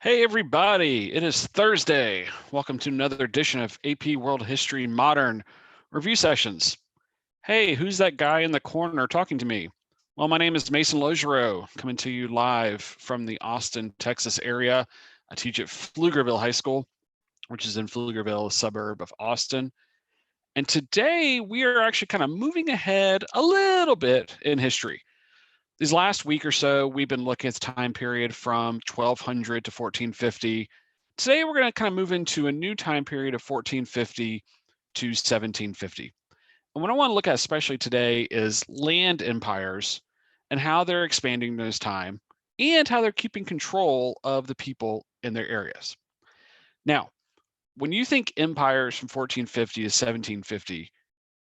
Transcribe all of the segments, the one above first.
Hey everybody, it is Thursday. Welcome to another edition of AP World History Modern Review Sessions. Hey, who's that guy in the corner talking to me? Well, my name is Mason Logereau, coming to you live from the Austin, Texas area. I teach at Pflugerville High School, which is in Pflugerville, a suburb of Austin. And today we are actually kind of moving ahead a little bit in history. These last week or so, we've been looking at the time period from 1200 to 1450. Today, we're going to kind of move into a new time period of 1450 to 1750. And what I want to look at especially today is land empires and how they're expanding those time and how they're keeping control of the people in their areas. Now, when you think empires from 1450 to 1750,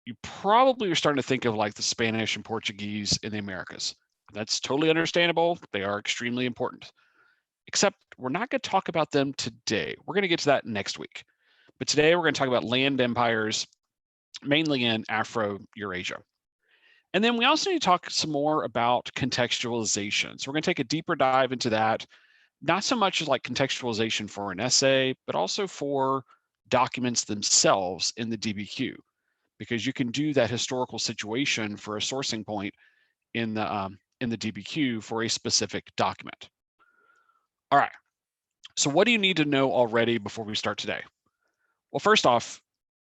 you probably are starting to think of like the Spanish and Portuguese in the Americas. That's totally understandable. They are extremely important. Except we're not going to talk about them today. We're going to get to that next week. But today we're going to talk about land empires, mainly in Afro-Eurasia. And then we also need to talk some more about contextualization. So we're going to take a deeper dive into that, not so much as like contextualization for an essay, but also for documents themselves in the DBQ, because you can do that historical situation for a sourcing point in the DBQ for a specific document. All right, so what do you need to know already before we start today? Well, first off,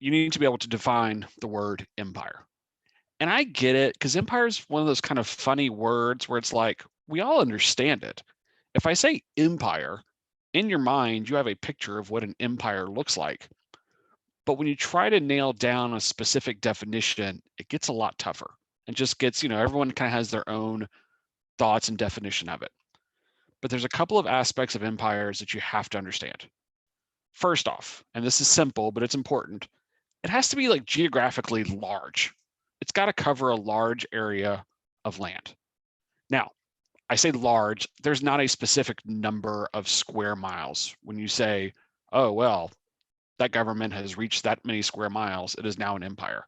you need to be able to define the word empire. And I get it, because empire is one of those kind of funny words where it's like, we all understand it. If I say empire, in your mind, you have a picture of what an empire looks like. But when you try to nail down a specific definition, it gets a lot tougher and just gets, everyone kind of has their own thoughts and definition of it. But there's a couple of aspects of empires that you have to understand. First off, and this is simple, but it's important, it has to be like geographically large. It's got to cover a large area of land. Now, I say large, there's not a specific number of square miles. When you say, oh, well, that government has reached that many square miles, it is now an empire.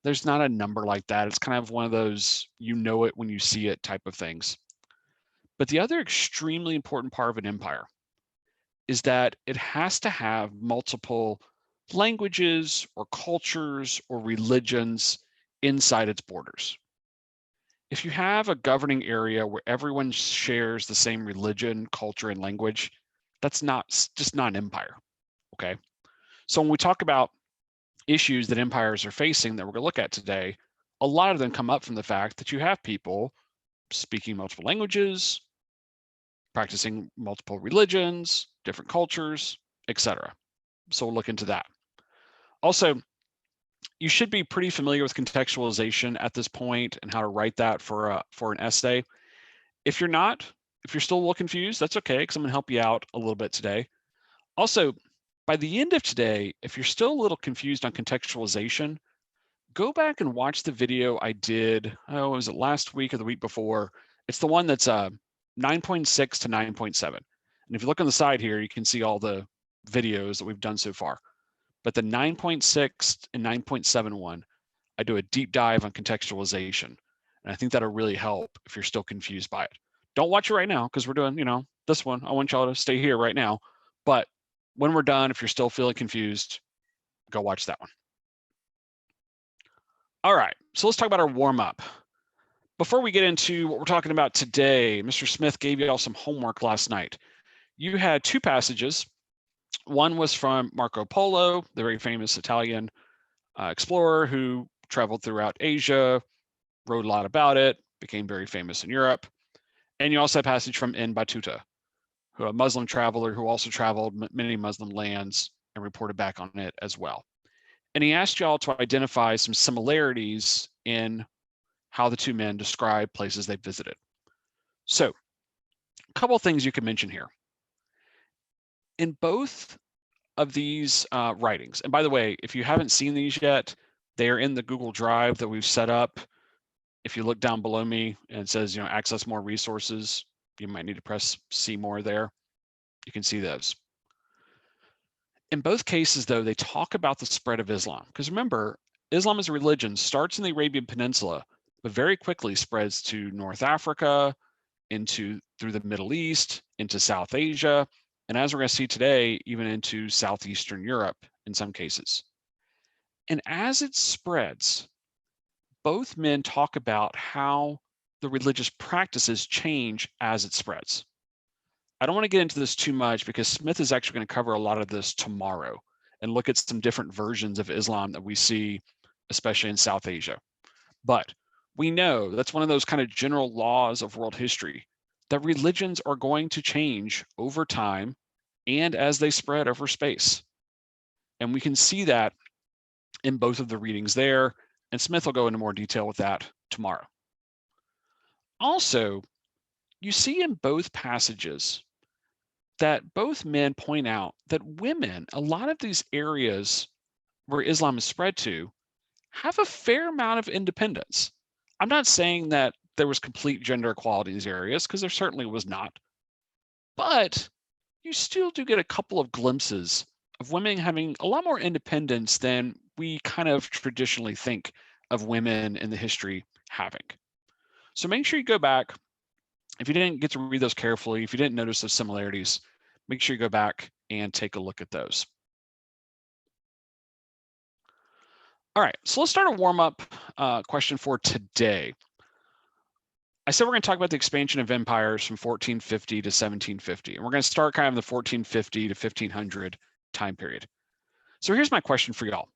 There's not a number like that. It's kind of one of those, you know it when you see it type of things. But the other extremely important part of an empire is that it has to have multiple languages or cultures or religions inside its borders. If you have a governing area where everyone shares the same religion, culture, and language, that's just not an empire, okay? So when we talk about issues that empires are facing that we're going to look at today, a lot of them come up from the fact that you have people speaking multiple languages, practicing multiple religions, different cultures, etc. So we'll look into that. Also, you should be pretty familiar with contextualization at this point and how to write that for an essay. If you're not, if you're still a little confused, that's okay, because I'm going to help you out a little bit today. Also, by the end of today, if you're still a little confused on contextualization, go back and watch the video I did, was it last week or the week before? It's the one that's 9.6 to 9.7. And if you look on the side here, you can see all the videos that we've done so far. But the 9.6 and 9.7 one, I do a deep dive on contextualization. And I think that'll really help if you're still confused by it. Don't watch it right now, because we're doing, this one. I want y'all to stay here right now. But when we're done, if you're still feeling confused, go watch that one. All right, so let's talk about our warm-up. Before we get into what we're talking about today, Mr. Smith gave you all some homework last night. You had two passages. One was from Marco Polo, the very famous Italian explorer who traveled throughout Asia, wrote a lot about it, became very famous in Europe. And you also have a passage from Ibn Battuta, who a Muslim traveler who also traveled many Muslim lands and reported back on it as well. And he asked y'all to identify some similarities in how the two men describe places they visited. So, a couple of things you can mention here. In both of these writings, and by the way, if you haven't seen these yet, they are in the Google Drive that we've set up. If you look down below me and it says, access more resources, you might need to press see more there. You can see those. In both cases, though, they talk about the spread of Islam. Because remember, Islam as a religion starts in the Arabian Peninsula, but very quickly spreads to North Africa, through the Middle East, into South Asia, And as we're going to see today, even into Southeastern Europe in some cases. And as it spreads, both men talk about how the religious practices change as it spreads. I don't want to get into this too much because Smith is actually going to cover a lot of this tomorrow and look at some different versions of Islam that we see, especially in South Asia. But we know that's one of those kind of general laws of world history, that religions are going to change over time and as they spread over space. And we can see that in both of the readings there, and Smith will go into more detail with that tomorrow. Also, you see in both passages that both men point out that women, a lot of these areas where Islam is spread to, have a fair amount of independence. I'm not saying that there was complete gender equality in these areas, because there certainly was not. But you still do get a couple of glimpses of women having a lot more independence than we kind of traditionally think of women in the history having. So make sure you go back. If you didn't get to read those carefully, if you didn't notice those similarities, make sure you go back and take a look at those. All right, so let's start a warm-up question for today. I said we're going to talk about the expansion of empires from 1450 to 1750, and we're going to start kind of the 1450 to 1500 time period. So here's my question for y'all.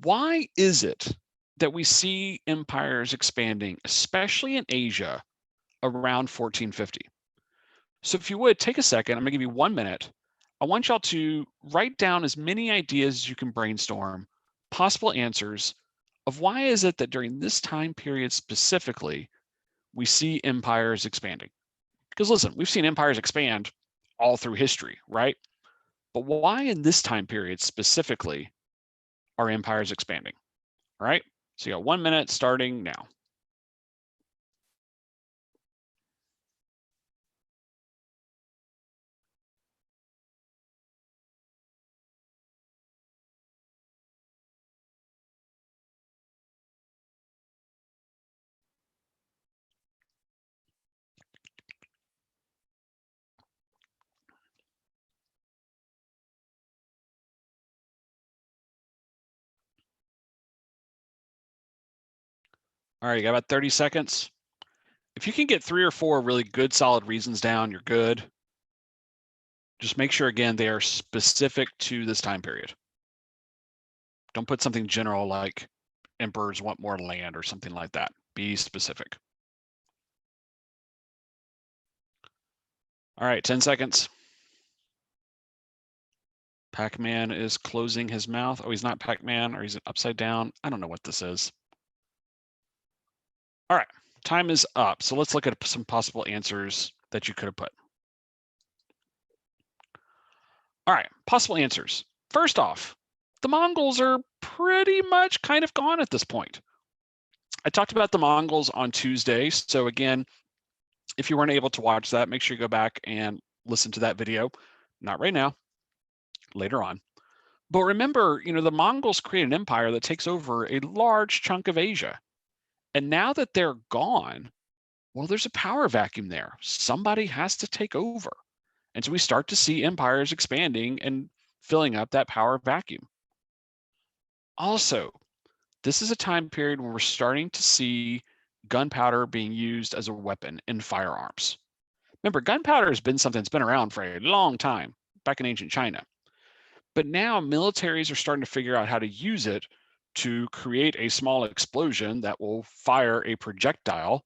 Why is it that we see empires expanding, especially in Asia, around 1450? So if you would, take a second, I'm going to give you 1 minute. I want y'all to write down as many ideas as you can brainstorm, possible answers of why is it that during this time period specifically, we see empires expanding. Because listen, we've seen empires expand all through history, right? But why in this time period specifically are empires expanding? All right, so you got 1 minute starting now. All right, you got about 30 seconds. If you can get 3 or 4 really good, solid reasons down, you're good. Just make sure, again, they are specific to this time period. Don't put something general like emperors want more land or something like that. Be specific. All right, 10 seconds. Pac-Man is closing his mouth. Oh, he's not Pac-Man, or he's upside down. I don't know what this is. All right, time is up. So let's look at some possible answers that you could have put. All right, possible answers. First off, the Mongols are pretty much kind of gone at this point. I talked about the Mongols on Tuesday. So again, if you weren't able to watch that, make sure you go back and listen to that video. Not right now, later on. But remember, the Mongols create an empire that takes over a large chunk of Asia. And now that they're gone, well, there's a power vacuum there. Somebody has to take over. And so we start to see empires expanding and filling up that power vacuum. Also, this is a time period when we're starting to see gunpowder being used as a weapon in firearms. Remember, gunpowder has been something that's been around for a long time, back in ancient China. But now militaries are starting to figure out how to use it to create a small explosion that will fire a projectile,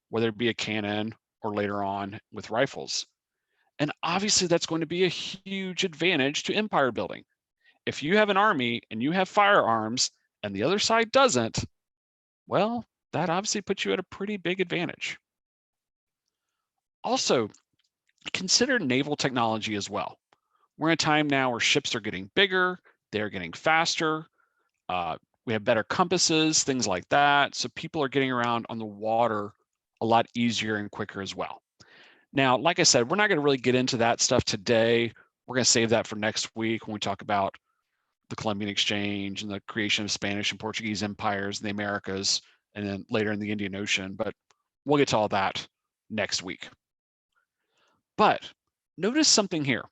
whether it be a cannon or later on with rifles. And obviously that's going to be a huge advantage to empire building. If you have an army and you have firearms and the other side doesn't, well, that obviously puts you at a pretty big advantage. Also, consider naval technology as well. We're in a time now where ships are getting bigger, they're getting faster, we have better compasses, things like that. So people are getting around on the water a lot easier and quicker as well. Now, like I said, we're not going to really get into that stuff today. We're going to save that for next week when we talk about the Columbian Exchange and the creation of Spanish and Portuguese empires in the Americas, and then later in the Indian Ocean. But we'll get to all that next week. But Notice something here.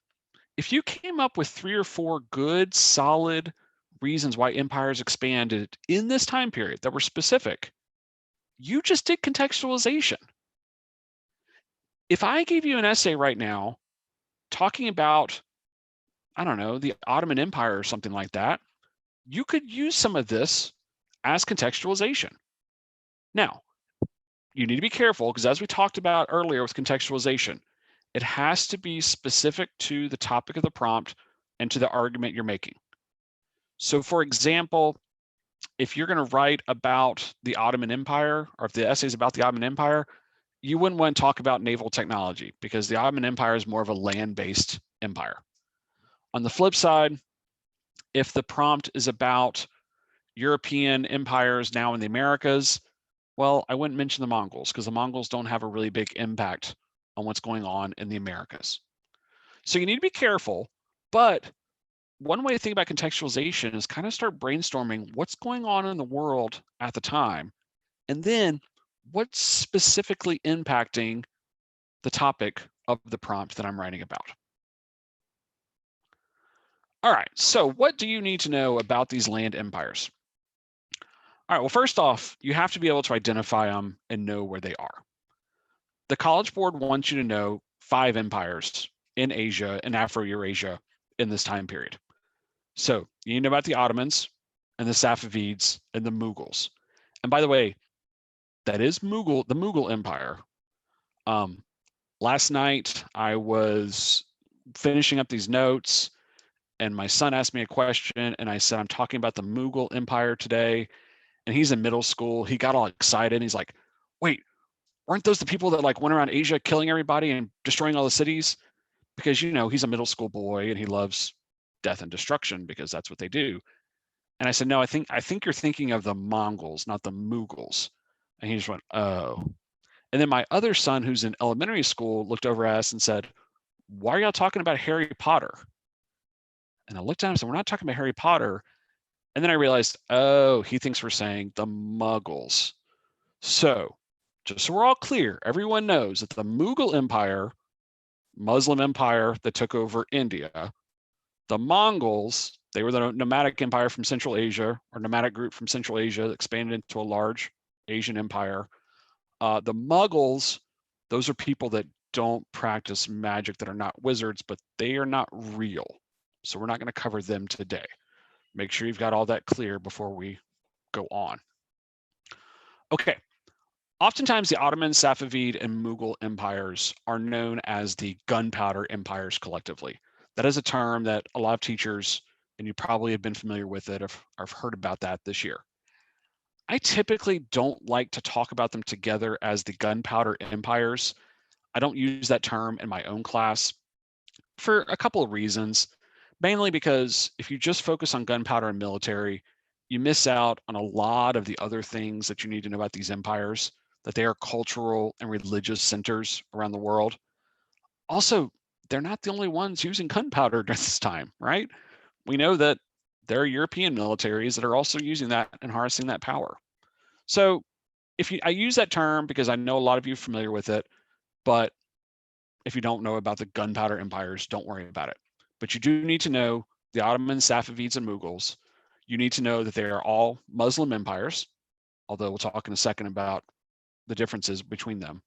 If you came up with 3 or 4 good, solid reasons why empires expanded in this time period that were specific, you just did contextualization. If I gave you an essay right now talking about, I don't know, the Ottoman Empire or something like that, you could use some of this as contextualization. Now, you need to be careful because as we talked about earlier with contextualization, it has to be specific to the topic of the prompt and to the argument you're making. So for example, if you're going to write about the Ottoman Empire, or if the essay is about the Ottoman Empire, you wouldn't want to talk about naval technology because the Ottoman Empire is more of a land-based empire. On the flip side, if the prompt is about European empires now in the Americas, well, I wouldn't mention the Mongols because the Mongols don't have a really big impact on what's going on in the Americas. So you need to be careful, but one way to think about contextualization is kind of start brainstorming what's going on in the world at the time, and then what's specifically impacting the topic of the prompt that I'm writing about. All right, so what do you need to know about these land empires? All right, well, first off, you have to be able to identify them and know where they are. The College Board wants you to know 5 empires in Asia and Afro-Eurasia in this time period. So you need to know about the Ottomans and the Safavids and the Mughals. And by the way, that is the Mughal Empire. Last night I was finishing up these notes and my son asked me a question and I said, I'm talking about the Mughal Empire today. And he's in middle school. He got all excited. He's like, wait, weren't those the people that like went around Asia killing everybody and destroying all the cities? Because, you know, he's a middle school boy and he loves death and destruction because that's what they do. And I said, no, I think you're thinking of the Mongols, not the Mughals. And he just went, oh. And then my other son, who's in elementary school, looked over at us and said, why are y'all talking about Harry Potter? And I looked at him and said, we're not talking about Harry Potter. And then I realized, oh, he thinks we're saying the Mughals. So just so we're all clear, everyone knows that the Mughal Empire, Muslim empire that took over India, the Mongols, they were the nomadic empire from Central Asia, or nomadic group from Central Asia that expanded into a large Asian empire. The Mughals, those are people that don't practice magic, that are not wizards, but they are not real. So we're not going to cover them today. Make sure you've got all that clear before we go on. Okay. Oftentimes, the Ottoman, Safavid, and Mughal empires are known as the Gunpowder Empires collectively. That is a term that a lot of teachers, and you probably have been familiar with it, or have heard about that this year. I typically don't like to talk about them together as the Gunpowder Empires. I don't use that term in my own class for a couple of reasons, mainly because if you just focus on gunpowder and military, you miss out on a lot of the other things that you need to know about these empires, that they are cultural and religious centers around the world. Also, they're not the only ones using gunpowder during this time, right? We know that there are European militaries that are also using that and harnessing that power. So I use that term because I know a lot of you are familiar with it, but if you don't know about the gunpowder empires, don't worry about it. But you do need to know the Ottomans, Safavids, and Mughals. You need to know that they are all Muslim empires, although we'll talk in a second about the differences between them.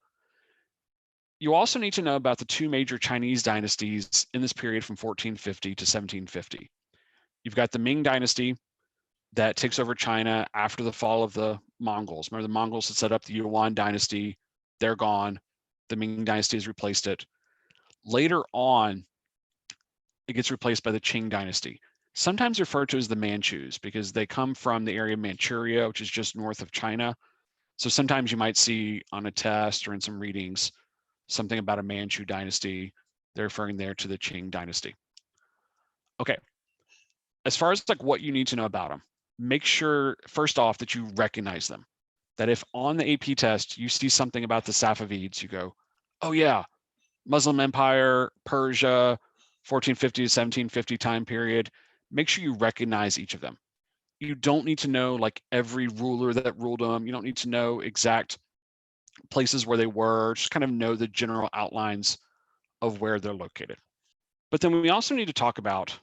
You also need to know about the 2 major Chinese dynasties in this period from 1450 to 1750. You've got the Ming dynasty that takes over China after the fall of the Mongols. Remember, the Mongols had set up the Yuan dynasty. They're gone. The Ming dynasty has replaced it. Later on, it gets replaced by the Qing dynasty, sometimes referred to as the Manchus because they come from the area of Manchuria, which is just north of China. So sometimes you might see on a test or in some readings something about a Manchu dynasty. They're referring there to the Qing dynasty. Okay, as far as like what you need to know about them, make sure first off that you recognize them. That if on the AP test you see something about the Safavids, you go, oh yeah, Muslim Empire, Persia, 1450 to 1750 time period. Make sure you recognize each of them. You don't need to know like every ruler that ruled them. You don't need to know exact places where they were. Just kind of know the general outlines of where they're located. But then we also need to talk about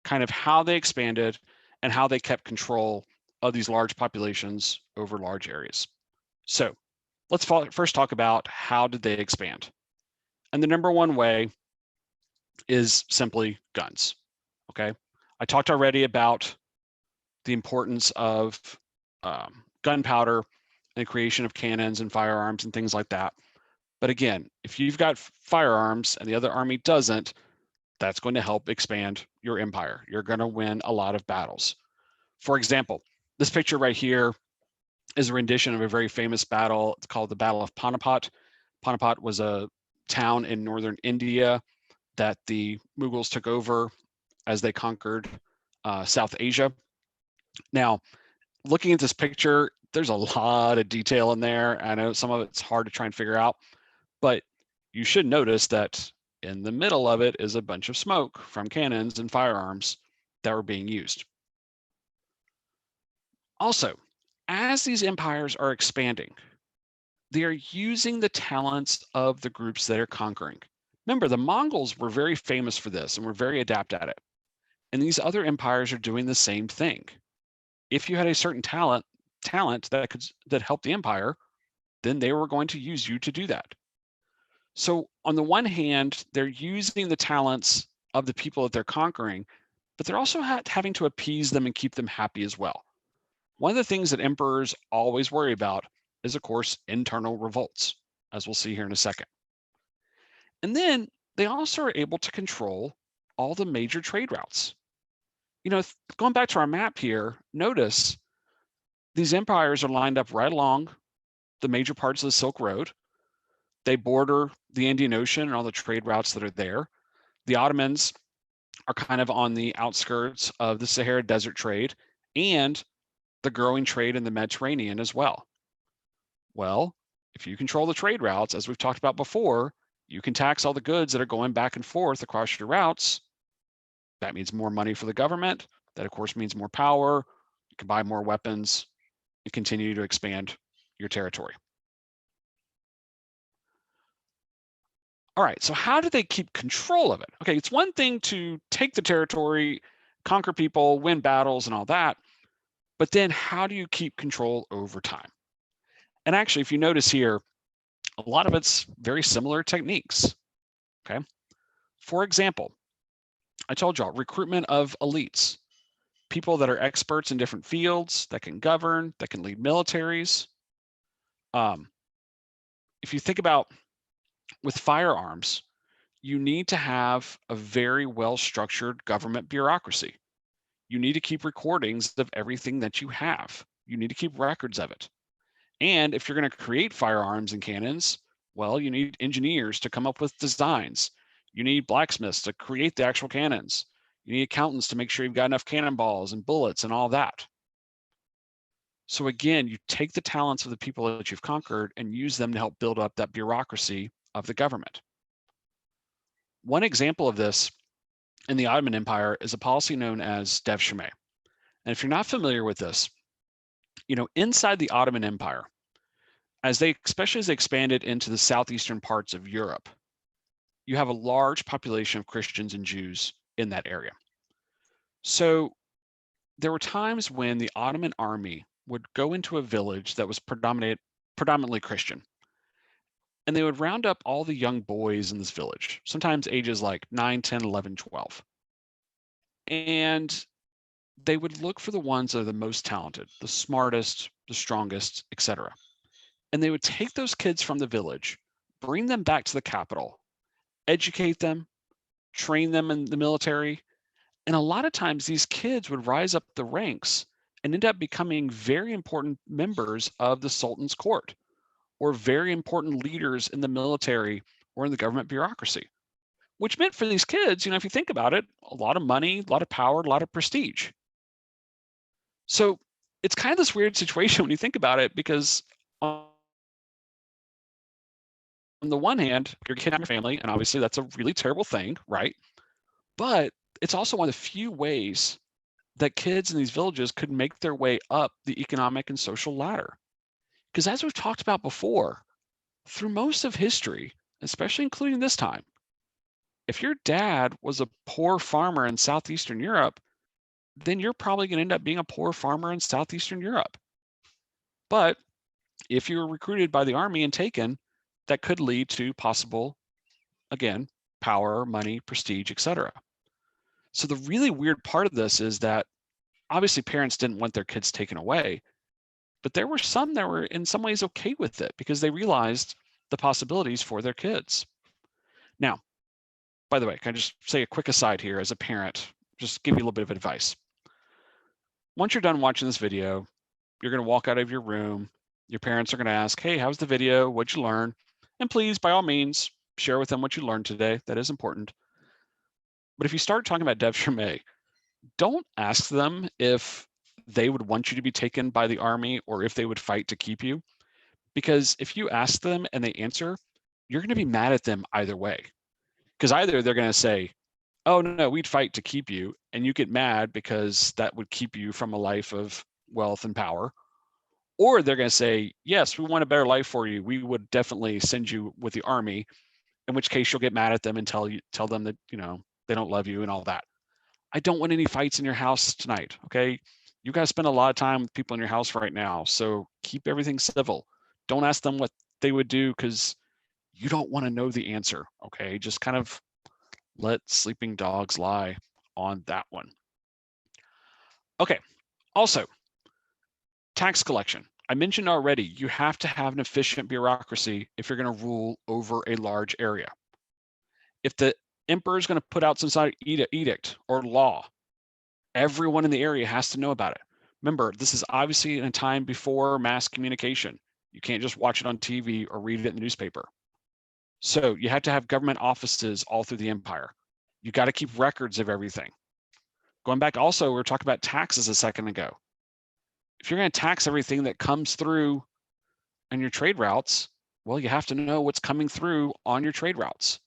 kind of how they expanded and how they kept control of these large populations over large areas. So let's first talk about how did they expand. And the number one way is simply guns, okay? I talked already about the importance of gunpowder and creation of cannons and firearms and things like that. But again, if you've got firearms and the other army doesn't, that's going to help expand your empire. You're going to win a lot of battles. For example, this picture right here is a rendition of a very famous battle. It's called the Battle of Panipat. Panipat was a town in northern India that the Mughals took over as they conquered South Asia. Now, looking at this picture, there's a lot of detail in there. I know some of it's hard to try and figure out, but you should notice that in the middle of it is a bunch of smoke from cannons and firearms that were being used. Also, as these empires are expanding, they are using the talents of the groups that are conquering. Remember, the Mongols were very famous for this and were very adept at it. And these other empires are doing the same thing. If you had a certain talent that helped the empire, then they were going to use you to do that. So on the one hand, they're using the talents of the people that they're conquering, but they're also having to appease them and keep them happy as well. One of the things that emperors always worry about is, of course, internal revolts, as we'll see here in a second. And then they also are able to control all the major trade routes. You know, going back to our map here, notice these empires are lined up right along the major parts of the Silk Road. They border the Indian Ocean and all the trade routes that are there. The Ottomans are kind of on the outskirts of the Sahara Desert trade and the growing trade in the Mediterranean as well. Well, if you control the trade routes, as we've talked about before, you can tax all the goods that are going back and forth across your routes. That means more money for the government. That, of course, means more power. You can buy more weapons and continue to expand your territory. All right, so how do they keep control of it? Okay, it's one thing to take the territory, conquer people, win battles and all that, but then how do you keep control over time? And actually, if you notice here, a lot of it's very similar techniques, okay? For example, I told y'all, recruitment of elites, people that are experts in different fields, that can govern, that can lead militaries. If you think about with firearms, you need to have a very well-structured government bureaucracy. You need to keep recordings of everything that you have. You need to keep records of it. And if you're going to create firearms and cannons, well, you need engineers to come up with designs. You need blacksmiths to create the actual cannons. You need accountants to make sure you've got enough cannonballs and bullets and all that. So again, you take the talents of the people that you've conquered and use them to help build up that bureaucracy of the government. One example of this in the Ottoman Empire is a policy known as devshirme. And if you're not familiar with this, you know, inside the Ottoman Empire, especially as they expanded into the southeastern parts of Europe, you have a large population of Christians and Jews in that area. So there were times when the Ottoman army would go into a village that was predominantly Christian, and they would round up all the young boys in this village, sometimes ages like 9, 10, 11, 12. And they would look for the ones that are the most talented, the smartest, the strongest, etc. And they would take those kids from the village, bring them back to the capital, educate them, train them in the military. And a lot of times these kids would rise up the ranks and end up becoming very important members of the Sultan's court or very important leaders in the military or in the government bureaucracy, which meant for these kids, you know, if you think about it, a lot of money, a lot of power, a lot of prestige. So it's kind of this weird situation when you think about it, because on the one hand, you're kidnapping your family, and obviously that's a really terrible thing, right? But it's also one of the few ways that kids in these villages could make their way up the economic and social ladder. Because as we've talked about before, through most of history, especially including this time, If your dad was a poor farmer in Southeastern Europe, then you're probably going to end up being a poor farmer in Southeastern Europe. But if you were recruited by the army and taken, that could lead to possible, again, power, money, prestige, etc. So the really weird part of this is that obviously parents didn't want their kids taken away, but there were some that were in some ways okay with it because they realized the possibilities for their kids. Now, by the way, can I just say a quick aside here as a parent, just give you a little bit of advice. Once you're done watching this video, you're going to walk out of your room. Your parents are going to ask, hey, how's the video? What'd you learn? And please, by all means, share with them what you learned today. That is important. But if you start talking about Dev Shumei, don't ask them if they would want you to be taken by the army or if they would fight to keep you. Because if you ask them and they answer, you're going to be mad at them either way. Because either they're going to say, oh, no, we'd fight to keep you. And you get mad because that would keep you from a life of wealth and power. Or they're going to say, yes, we want a better life for you. We would definitely send you with the army, in which case you'll get mad at them and tell them that, they don't love you and all that. I don't want any fights in your house tonight, okay? You guys spend a lot of time with people in your house right now, so keep everything civil. Don't ask them what they would do because you don't want to know the answer, okay? Just kind of let sleeping dogs lie on that one. Okay, also, tax collection. I mentioned already, you have to have an efficient bureaucracy if you're going to rule over a large area. If the emperor is going to put out some sort of edict or law, everyone in the area has to know about it. Remember, this is obviously in a time before mass communication. You can't just watch it on TV or read it in the newspaper. So you have to have government offices all through the empire. You got to keep records of everything. Going back also, we were talking about taxes a second ago. If you're going to tax everything that comes through on your trade routes, well, you have to know what's coming through on your trade routes.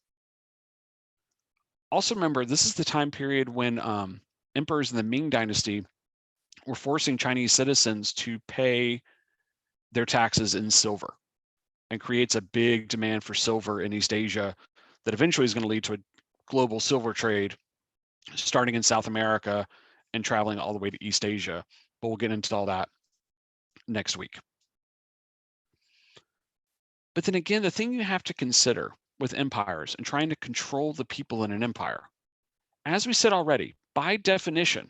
Also remember, this is the time period when emperors in the Ming Dynasty were forcing Chinese citizens to pay their taxes in silver, and creates a big demand for silver in East Asia that eventually is going to lead to a global silver trade starting in South America and traveling all the way to East Asia. But we'll get into all that next week. But then again, the thing you have to consider with empires and trying to control the people in an empire, as we said already, by definition,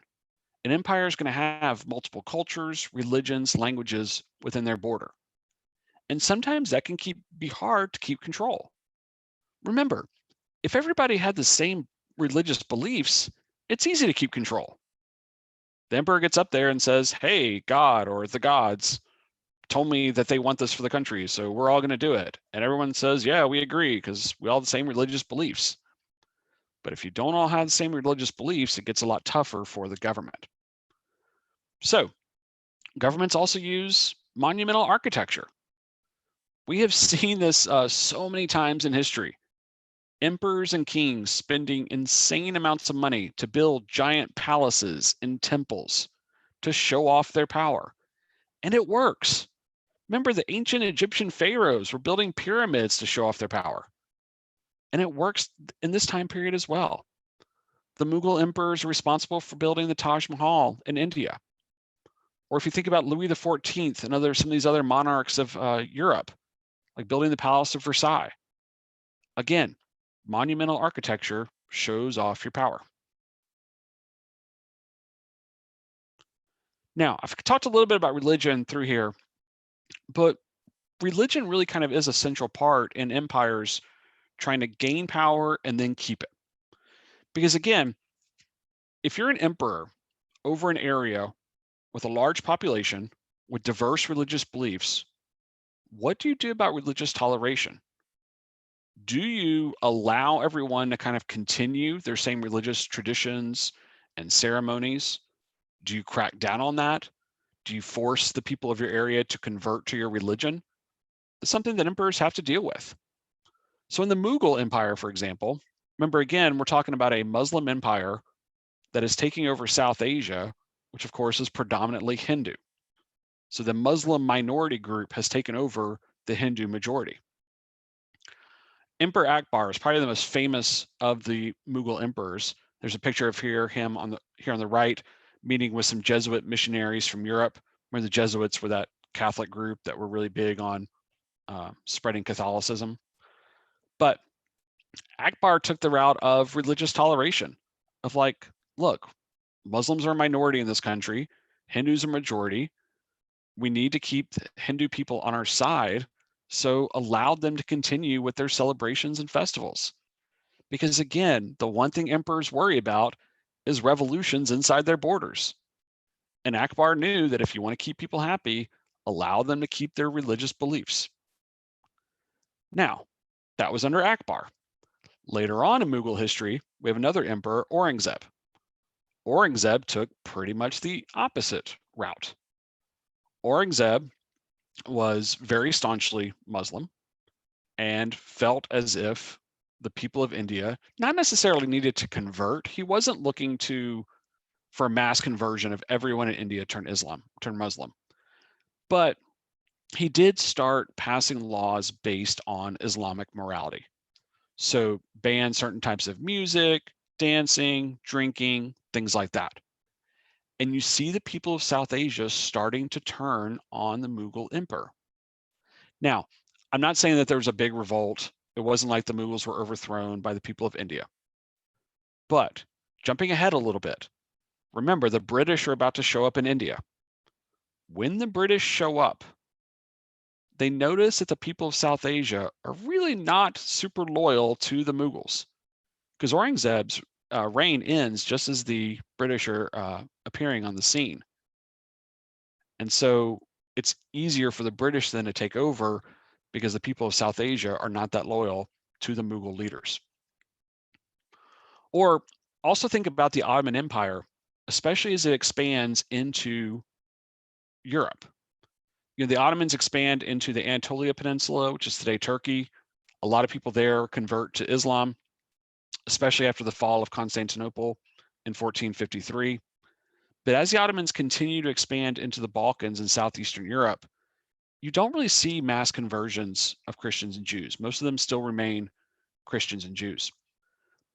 an empire is going to have multiple cultures, religions, languages within their border. And sometimes that can be hard to keep control. Remember, if everybody had the same religious beliefs, it's easy to keep control. The emperor gets up there and says, hey, God or the gods told me that they want this for the country, so we're all going to do it. And everyone says, yeah, we agree because we all have the same religious beliefs. But if you don't all have the same religious beliefs, it gets a lot tougher for the government. So governments also use monumental architecture. We have seen this so many times in history. Emperors and kings spending insane amounts of money to build giant palaces and temples to show off their power. And it works. Remember, the ancient Egyptian pharaohs were building pyramids to show off their power. And it works in this time period as well. The Mughal emperors are responsible for building the Taj Mahal in India. Or if you think about Louis XIV and some of these other monarchs of Europe, like building the Palace of Versailles. Again, monumental architecture shows off your power. Now, I've talked a little bit about religion through here, but religion really kind of is a central part in empires trying to gain power and then keep it. Because again, if you're an emperor over an area with a large population with diverse religious beliefs, what do you do about religious toleration? Do you allow everyone to kind of continue their same religious traditions and ceremonies? Do you crack down on that? Do you force the people of your area to convert to your religion? It's something that emperors have to deal with. So in the Mughal Empire, for example, remember again, we're talking about a Muslim empire that is taking over South Asia, which of course is predominantly Hindu. So the Muslim minority group has taken over the Hindu majority. Emperor Akbar is probably the most famous of the Mughal emperors. There's a picture of him on the right, meeting with some Jesuit missionaries from Europe, where the Jesuits were that Catholic group that were really big on spreading Catholicism. But Akbar took the route of religious toleration, of like, look, Muslims are a minority in this country, Hindus are majority. We need to keep Hindu people on our side, so allowed them to continue with their celebrations and festivals. Because again, the one thing emperors worry about is revolutions inside their borders. And Akbar knew that if you want to keep people happy, allow them to keep their religious beliefs. Now, that was under Akbar. Later on in Mughal history, we have another emperor, Aurangzeb. Aurangzeb took pretty much the opposite route. Aurangzeb was very staunchly Muslim and felt as if the people of India not necessarily needed to convert. He wasn't looking for a mass conversion of everyone in India turn Muslim. But he did start passing laws based on Islamic morality. So ban certain types of music, dancing, drinking, things like that. And you see the people of South Asia starting to turn on the Mughal emperor. Now, I'm not saying that there was a big revolt. It wasn't like the Mughals were overthrown by the people of India. But jumping ahead a little bit, remember the British are about to show up in India. When the British show up, they notice that the people of South Asia are really not super loyal to the Mughals, because Aurangzeb's reign ends just as the British are appearing on the scene. And so it's easier for the British then to take over because the people of South Asia are not that loyal to the Mughal leaders. Or also think about the Ottoman Empire, especially as it expands into Europe. The Ottomans expand into the Anatolia Peninsula, which is today Turkey. A lot of people there convert to Islam, especially after the fall of Constantinople in 1453. But as the Ottomans continue to expand into the Balkans and Southeastern Europe, you don't really see mass conversions of Christians and Jews. Most of them still remain Christians and Jews.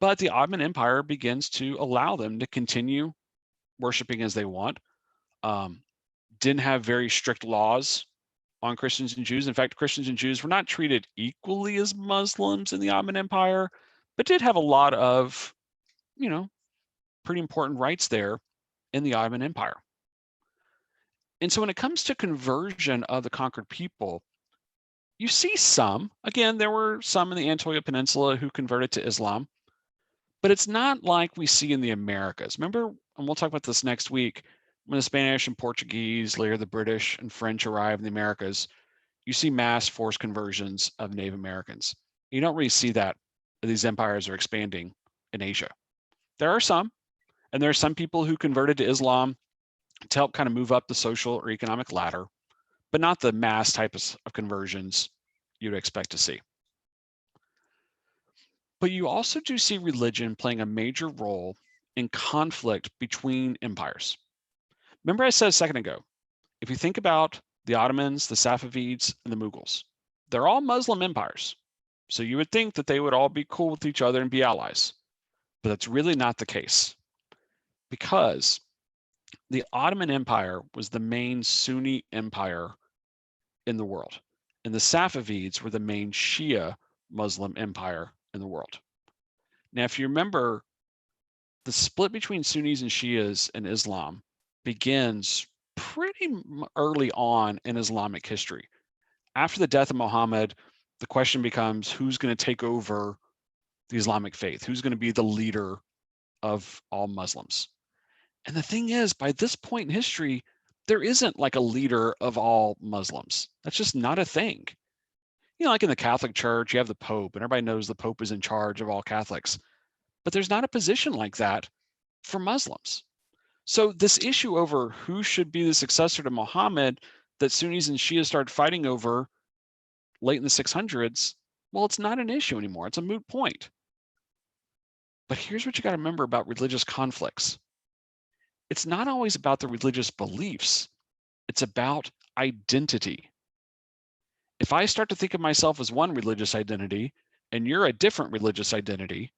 But the Ottoman Empire begins to allow them to continue worshiping as they want. Didn't have very strict laws on Christians and Jews. In fact, Christians and Jews were not treated equally as Muslims in the Ottoman Empire, but did have a lot of, pretty important rights there in the Ottoman Empire. And so when it comes to conversion of the conquered people, you see some. Again, there were some in the Anatolia Peninsula who converted to Islam, but it's not like we see in the Americas. Remember, and we'll talk about this next week, when the Spanish and Portuguese, later the British and French arrive in the Americas, you see mass forced conversions of Native Americans. You don't really see that as these empires are expanding in Asia. There are some, and there are some people who converted to Islam to help kind of move up the social or economic ladder, but not the mass types of conversions you'd expect to see. But you also do see religion playing a major role in conflict between empires. Remember I said a second ago, if you think about the Ottomans, the Safavids, and the Mughals, they're all Muslim empires. So you would think that they would all be cool with each other and be allies, but that's really not the case, because the Ottoman Empire was the main Sunni empire in the world, and the Safavids were the main Shia Muslim empire in the world. Now, if you remember, the split between Sunnis and Shias in Islam begins pretty early on in Islamic history. After the death of Muhammad, the question becomes who's going to take over the Islamic faith? Who's going to be the leader of all Muslims? And the thing is, by this point in history, there isn't like a leader of all Muslims. That's just not a thing. Like in the Catholic Church, you have the Pope, and everybody knows the Pope is in charge of all Catholics. But there's not a position like that for Muslims. So this issue over who should be the successor to Muhammad that Sunnis and Shias started fighting over late in the 600s, well, it's not an issue anymore. It's a moot point. But here's what you got to remember about religious conflicts. It's not always about the religious beliefs. It's about identity. If I start to think of myself as one religious identity and you're a different religious identity,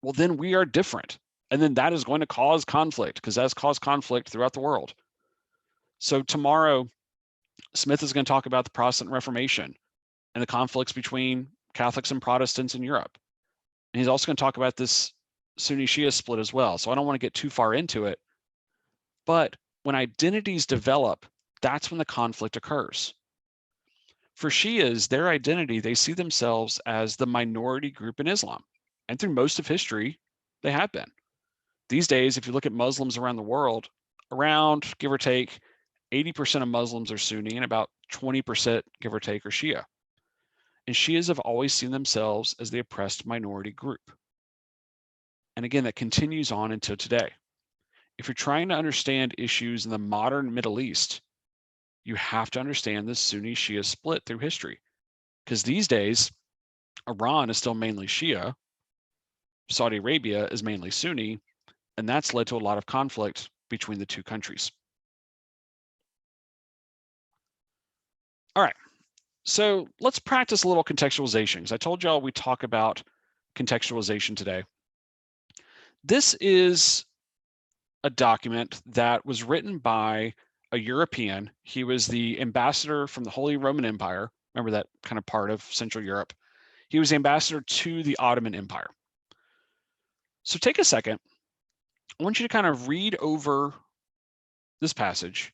well, then we are different. And then that is going to cause conflict, because that's caused conflict throughout the world. So tomorrow, Smith is going to talk about the Protestant Reformation and the conflicts between Catholics and Protestants in Europe. And he's also going to talk about this Sunni Shia split as well. So I don't want to get too far into it. But when identities develop, that's when the conflict occurs. For Shias, their identity, they see themselves as the minority group in Islam. And through most of history, they have been. These days, if you look at Muslims around the world, around, give or take, 80% of Muslims are Sunni and about 20%, give or take, are Shia. And Shias have always seen themselves as the oppressed minority group. And again, that continues on until today. If you're trying to understand issues in the modern Middle East, you have to understand the Sunni Shia split through history. Because these days, Iran is still mainly Shia, Saudi Arabia is mainly Sunni, and that's led to a lot of conflict between the two countries. All right, so let's practice a little contextualization, because I told y'all we talk about contextualization today. This is a document that was written by a European. He was the ambassador from the Holy Roman Empire. Remember that kind of part of Central Europe. He was the ambassador to the Ottoman Empire. So take a second. I want you to kind of read over this passage,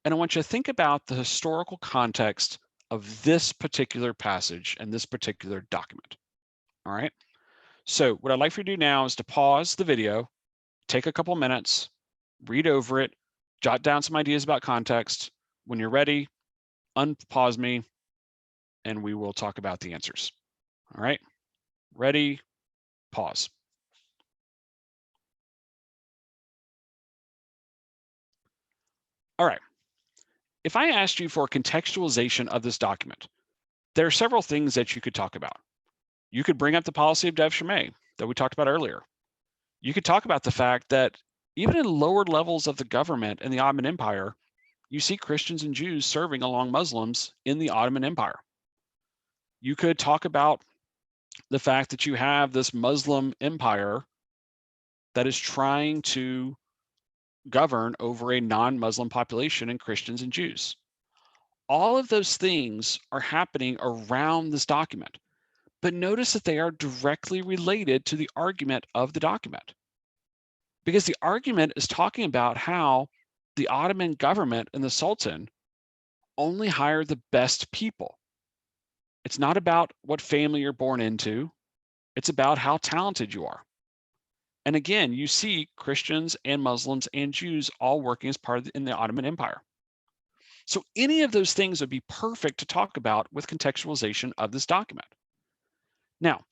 and I want you to think about the historical context of this particular passage and this particular document. All right. So what I'd like for you to do now is to pause the video, take a couple minutes, read over it, jot down some ideas about context. When you're ready, unpause me, and we will talk about the answers. All right. Ready, pause. All right. If I asked you for a contextualization of this document, there are several things that you could talk about. You could bring up the policy of Dev Shemay that we talked about earlier. You could talk about the fact that even in lower levels of the government in the Ottoman Empire, you see Christians and Jews serving along Muslims in the Ottoman Empire. You could talk about the fact that you have this Muslim empire that is trying to govern over a non-Muslim population and Christians and Jews. All of those things are happening around this document, but notice that they are directly related to the argument of the document. Because the argument is talking about how the Ottoman government and the Sultan only hire the best people. It's not about what family you're born into. It's about how talented you are. And again, you see Christians and Muslims and Jews all working as part of in the Ottoman Empire. So any of those things would be perfect to talk about with contextualization of this document. Now,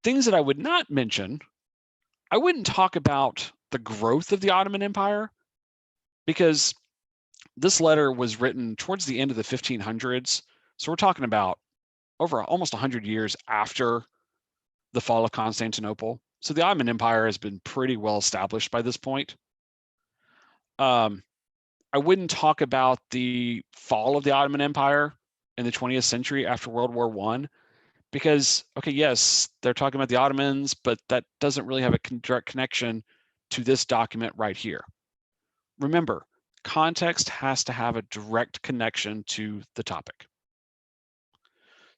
things that I would not mention, I wouldn't talk about the growth of the Ottoman Empire, because this letter was written towards the end of the 1500s. So we're talking about over almost 100 years after the fall of Constantinople. So the Ottoman Empire has been pretty well established by this point. I wouldn't talk about the fall of the Ottoman Empire in the 20th century after World War I, because, okay, yes, they're talking about the Ottomans, but that doesn't really have a direct connection to this document right here. Remember, context has to have a direct connection to the topic.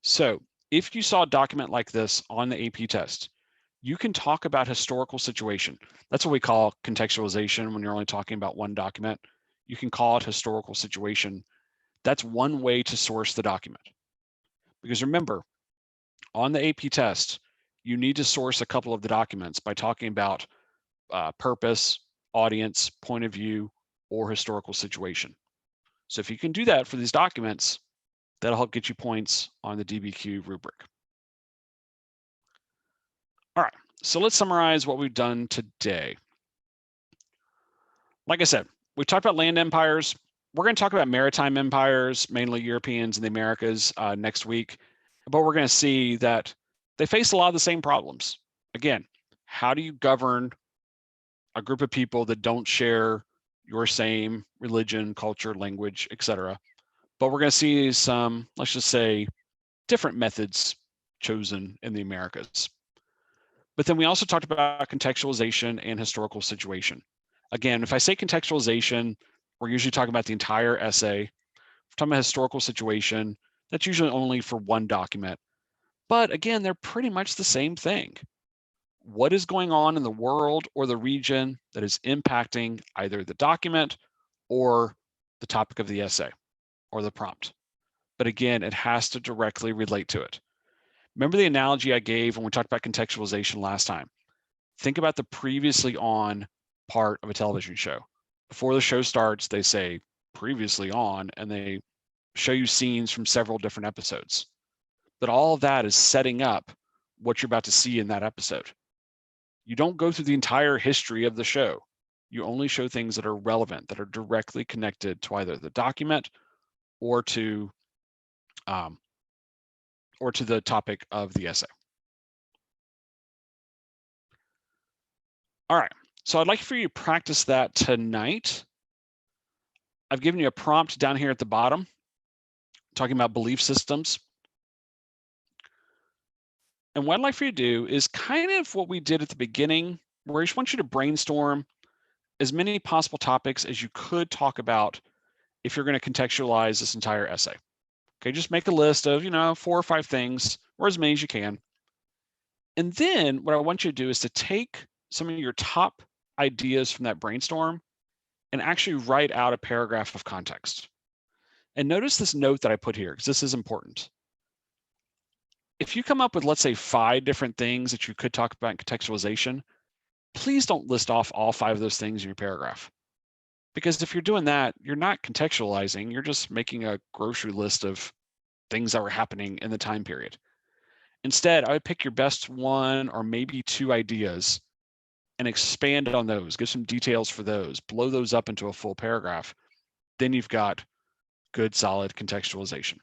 So if you saw a document like this on the AP test, you can talk about historical situation. That's what we call contextualization when you're only talking about one document. You can call it historical situation. That's one way to source the document. Because remember, on the AP test, you need to source a couple of the documents by talking about purpose, audience, point of view, or historical situation. So if you can do that for these documents, that'll help get you points on the DBQ rubric. All right, so let's summarize what we've done today. Like I said, we've talked about land empires. We're going to talk about maritime empires, mainly Europeans and the Americas next week. But we're going to see that they face a lot of the same problems. Again, how do you govern a group of people that don't share your same religion, culture, language, etc.? But we're going to see some, let's just say, different methods chosen in the Americas. But then we also talked about contextualization and historical situation. Again, if I say contextualization, we're usually talking about the entire essay. If we're talking about historical situation, that's usually only for one document. But again, they're pretty much the same thing. What is going on in the world or the region that is impacting either the document or the topic of the essay or the prompt? But again, it has to directly relate to it. Remember the analogy I gave when we talked about contextualization last time? Think about the previously on part of a television show. Before the show starts, they say previously on, and they show you scenes from several different episodes. But all of that is setting up what you're about to see in that episode. You don't go through the entire history of the show. You only show things that are relevant, that are directly connected to either the document or to the topic of the essay. All right, so I'd like for you to practice that tonight. I've given you a prompt down here at the bottom, talking about belief systems. And what I'd like for you to do is kind of what we did at the beginning, where I just want you to brainstorm as many possible topics as you could talk about if you're going to contextualize this entire essay. Okay, just make a list of, 4 or 5 things, or as many as you can. And then what I want you to do is to take some of your top ideas from that brainstorm and actually write out a paragraph of context. And notice this note that I put here, because this is important. If you come up with, let's say, 5 different things that you could talk about in contextualization, please don't list off all 5 of those things in your paragraph. Because if you're doing that, you're not contextualizing, you're just making a grocery list of things that were happening in the time period. Instead, I would pick your best 1 or maybe 2 ideas and expand on those, give some details for those, blow those up into a full paragraph. Then you've got good, solid contextualization.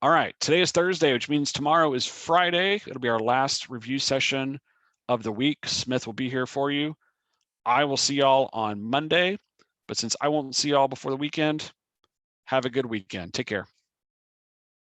All right, today is Thursday, which means tomorrow is Friday. It'll be our last review session of the week. Smith will be here for you. I will see y'all on Monday, but since I won't see y'all before the weekend, have a good weekend. Take care.